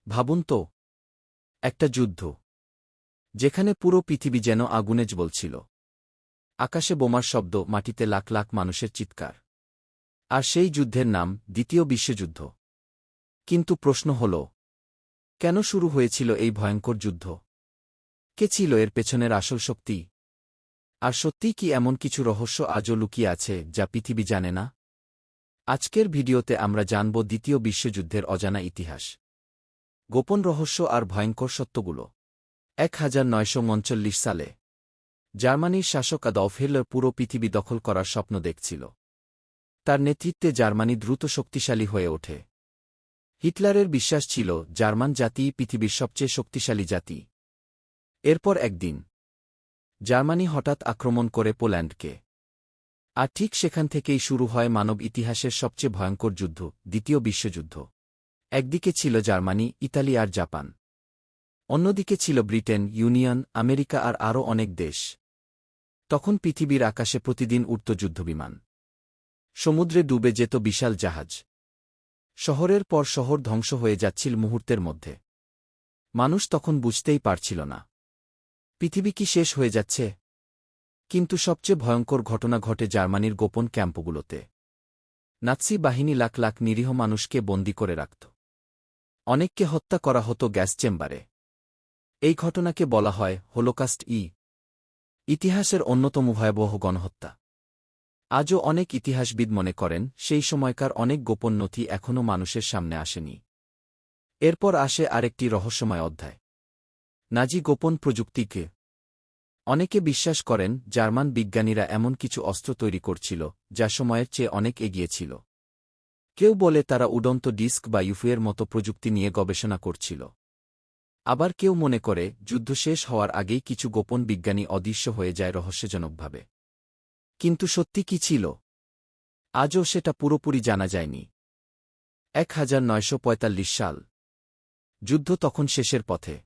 ভাবুন তো, একটা যুদ্ধ যেখানে পুরো পৃথিবী যেন আগুনে জ্বলছিল। আকাশে বোমার শব্দ, মাটিতে লাখ লাখ মানুষের চিৎকার। আর সেই যুদ্ধের নাম দ্বিতীয় বিশ্বযুদ্ধ। কিন্তু প্রশ্ন হল, কেন শুরু হয়েছিল এই ভয়ঙ্কর যুদ্ধ? কে ছিল এর পেছনের আসল শক্তি? আর সত্যিই কি এমন কিছু রহস্য আজও লুকিয়ে আছে যা পৃথিবী জানে না? আজকের ভিডিওতে আমরা জানব দ্বিতীয় বিশ্বযুদ্ধের অজানা ইতিহাস, গোপন রহস্য আর ভয়ঙ্কর সত্যগুলো। 1939 সালে জার্মানির শাসক অ্যাডলফ হিটলার পুরো পৃথিবী দখল করার স্বপ্ন দেখছিল। তার নেতৃত্বে জার্মানি দ্রুত শক্তিশালী হয়ে ওঠে। হিটলারের বিশ্বাস ছিল জার্মান জাতিই পৃথিবীর সবচেয়ে শক্তিশালী জাতি। এরপর একদিন জার্মানি হঠাৎ আক্রমণ করে পোল্যান্ডকে। আর ঠিক সেখান থেকেই শুরু হয় মানব ইতিহাসের সবচেয়ে ভয়ঙ্কর যুদ্ধ, দ্বিতীয় বিশ্বযুদ্ধ। একদিকে ছিল জার্মানি, ইতালি আর জাপান। অন্যদিকে ছিল ব্রিটেন, ইউনিয়ন, আমেরিকা আর আরও অনেক দেশ। তখন পৃথিবীর আকাশে প্রতিদিন উড়ত যুদ্ধবিমান। সমুদ্রে ডুবে যেত বিশাল জাহাজ। শহরের পর শহর ধ্বংস হয়ে যাচ্ছিল মুহূর্তের মধ্যে। মানুষ তখন বুঝতেই পারছিল না, পৃথিবী কি শেষ হয়ে যাচ্ছে? কিন্তু সবচেয়ে ভয়ঙ্কর ঘটনা ঘটে জার্মানির গোপন ক্যাম্পগুলোতে। নাৎসি বাহিনী লাখ লাখ নিরীহ মানুষকে বন্দী করে রাখত। অনেককে হত্যা করা হতো গ্যাস চেম্বারে। এই ঘটনাকে বলা হয় হোলোকাস্ট, ইতিহাসের অন্যতম ভয়াবহ গণহত্যা। আজও অনেক ইতিহাসবিদ মনে করেন সেই সময়কার অনেক গোপন নথি এখনও মানুষের সামনে আসেনি। এরপর আসে আরেকটি রহস্যময় অধ্যায়, নাজি গোপন প্রযুক্তিকে। অনেকে বিশ্বাস করেন জার্মান বিজ্ঞানীরা এমন কিছু অস্ত্র তৈরি করছিল যা সময়ের চেয়ে অনেক এগিয়ে ছিল। কেউ বলে তারা উড়ন্ত ডিস্ক বা ইউএফওর মতো প্রযুক্তি নিয়ে গবেষণা করছিল। আবার কেউ মনে করে যুদ্ধ শেষ হওয়ার আগেই কিছু গোপন বিজ্ঞানী অদৃশ্য হয়ে যায় রহস্যজনকভাবে। কিন্তু সত্যি কি ছিল? আজও সেটা পুরোপুরি জানা যায়নি। 1945 সাল। যুদ্ধ তখন শেষের পথে।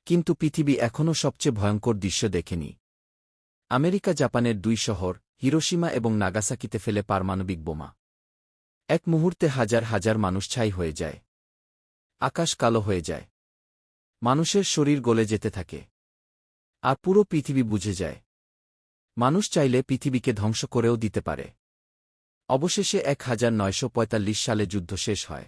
কিন্তু পৃথিবী এখনও সবচেয়ে ভয়ঙ্কর দৃশ্য দেখেনি। আমেরিকা জাপানের 2 শহর, হিরোশিমা এবং নাগাসাকিতে ফেলে পারমাণবিক বোমা। এক মুহূর্তে হাজার হাজার মানুষ ছাই হয়ে যায়। আকাশ কালো হয়ে যায়। মানুষের শরীর গলে যেতে থাকে। আর পুরো পৃথিবী বুঝে যায়, মানুষ চাইলে পৃথিবীকে ধ্বংস করেও দিতে পারে। অবশেষে 1945 সালে যুদ্ধ শেষ হয়।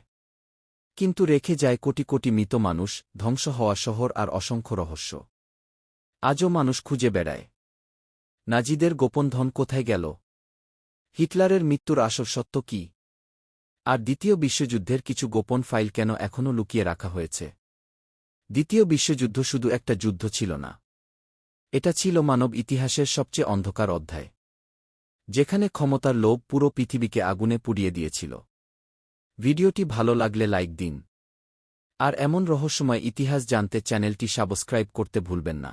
কিন্তু রেখে যায় কোটি কোটি মৃত মানুষ, ধ্বংস হওয়া শহর আর অসংখ্য রহস্য। আজও মানুষ খুঁজে বেড়ায়, নাজিদের গোপন ধন কোথায় গেল? হিটলারের মৃত্যুর আসল সত্য কি? আর দ্বিতীয় বিশ্বযুদ্ধের কিছু গোপন ফাইল কেন এখনও লুকিয়ে রাখা হয়েছে? দ্বিতীয় বিশ্বযুদ্ধ শুধু একটা যুদ্ধ ছিল না, এটা ছিল মানব ইতিহাসের সবচেয়ে অন্ধকার অধ্যায়, যেখানে ক্ষমতার লোভ পুরো পৃথিবীকে আগুনে পুড়িয়ে দিয়েছিল। ভিডিওটি ভালো লাগলে লাইক দিন। আর এমন রহস্যময় ইতিহাস জানতে চ্যানেলটি সাবস্ক্রাইব করতে ভুলবেন না।